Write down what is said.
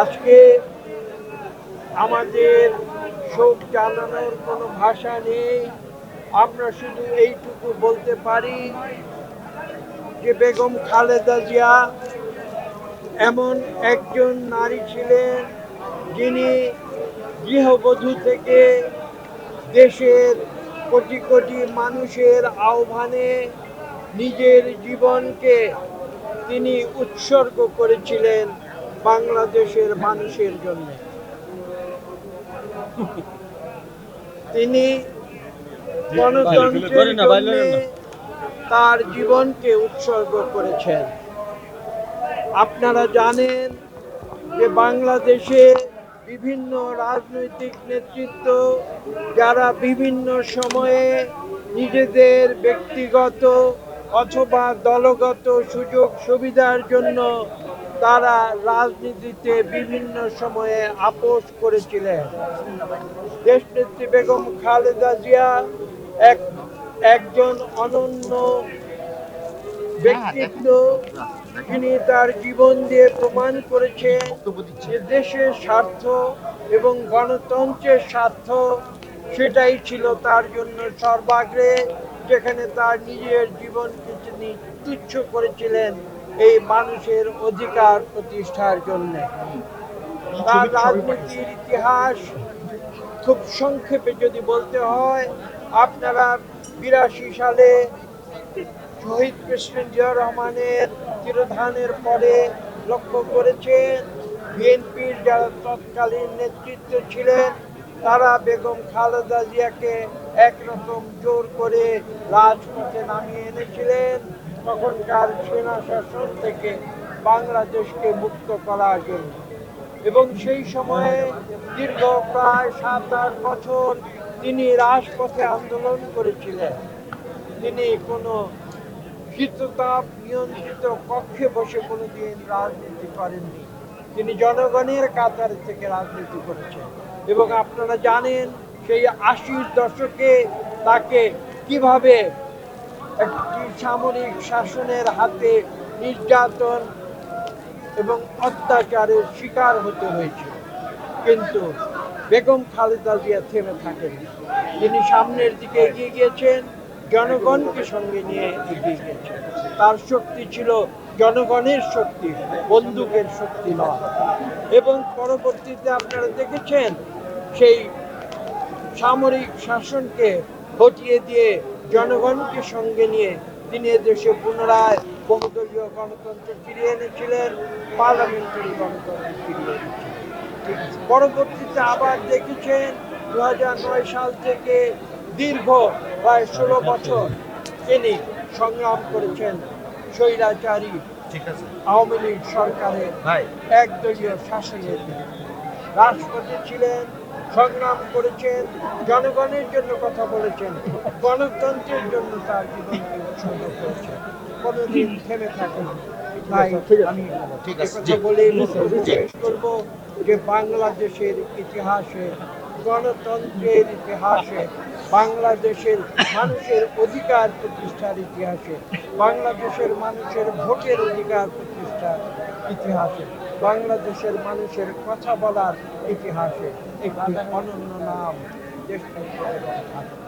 আজকে আমাদের শোক জানানোর কোনো ভাষা নেই। আমরা শুধু এইটুকু বলতে পারি যে বেগম খালেদা জিয়া এমন একজন নারী ছিলেন যিনি গৃহবধূ থেকে দেশের কোটি কোটি মানুষের আহ্বানে নিজের জীবনকে তিনি উৎসর্গ করেছিলেন বাংলাদেশের মানুষের জন্য। তিনি গণতন্ত্রের জন্য তার জীবনকে উৎসর্গ করেছেন। আপনারা জানেন যে বাংলাদেশে বিভিন্ন রাজনৈতিক নেতৃত্ব যারা বিভিন্ন সময়ে নিজেদের ব্যক্তিগত অথবা দলগত সুযোগ সুবিধার জন্য তারা রাজনীতিতে বিভিন্ন সময়ে আপোষ করেছিলেন। দেশনেত্রী বেগম খালেদা জিয়া একজন অনন্য ব্যক্তিত্ব। তিনি তার জীবন দিয়ে প্রমাণ করেছেন যে দেশের স্বার্থ এবং গণতন্ত্রের স্বার্থ সেটাই ছিল তার জন্য সর্বাগ্রে, যেখানে তার নিজের জীবনকে তিনি তুচ্ছ করেছিলেন এই মানুষের অধিকার প্রতিষ্ঠার জন্য। তার রাজনীতির ইতিহাস খুব সংক্ষেপে যদি বলতে হয়, আপনারা 82 সালে শহীদ প্রেসিডেন্ট জিয়াউর রহমানের তিরোধানের পরে লক্ষ্য করেছেন বিএনপির যারা তৎকালীন নেতৃত্ব ছিলেন তারা বেগম খালেদা জিয়াকে একরকম জোর করে রাজপথে নামিয়ে এনেছিলেন তখনকার সেনা শাসন থেকে বাংলাদেশকে মুক্ত করার জন্য। এবং সেই সময়ে দীর্ঘ প্রায় 7-8 বছর তিনি রাজপথে আন্দোলন করেছিলেন। তিনি কোনো শীততাপ নিয়ন্ত্রিত কক্ষে বসে কোনোদিন রাজনীতি করেননি। তিনি জনগণের কাতার থেকে রাজনীতি করেছেন। এবং আপনারা জানেন সেই 80-র দশকে তাকে কিভাবে একটি সামরিক শাসনের হাতে নির্যাতন এবং অত্যাচারের শিকার হতে হয়েছিল। কিন্তু বেগম খালেদা জিয়া থেমে থাকেননি। তিনি সামনের দিকে এগিয়ে গিয়েছেন, জনগণকে সঙ্গে নিয়ে এগিয়ে গিয়েছেন। তার শক্তি ছিল জনগণের শক্তি, বন্দুকের শক্তি নয়। এবং পরবর্তীতে আপনারা দেখেছেন সেই সামরিক শাসনকে হটিয়ে দিয়ে জনগণকে সঙ্গে নিয়ে তিনি দেশে পুনরায় বহুদলীয় গণতন্ত্র ফিরিয়ে এনেছিলেন, পার্লামেন্টারি গণতন্ত্র ফিরিয়ে এনেছিলেন। পরবর্তীতে আবার দেখেছেন 2009 সাল থেকে দীর্ঘ প্রায় 16 বছর তিনি সংগ্রাম করেছেন স্বৈরাচারী আওয়ামী লীগ সরকারের একদলীয় শাসনের বিরুদ্ধে। রাজপথে ছিলেন, সংগ্রাম করেছেন, জনগণের জন্য কথা বলেছেন, গণতন্ত্রের জন্য তার জীবনকে উৎসর্গ করেছেন, কোনোদিন থেমে থাকেন। তাই আমি কথা বলে শেষ করব যে বাংলাদেশের ইতিহাসে, গণতন্ত্রের ইতিহাসে, বাংলাদেশের মানুষের অধিকার প্রতিষ্ঠার ইতিহাসে, বাংলাদেশের মানুষের ভোটের অধিকার প্রতিষ্ঠার ইতিহাসে, বাংলাদেশের মানুষের কথা বলার ইতিহাসে একটি অনন্য নাম দেশনেত্রী বেগম খালেদা জিয়া।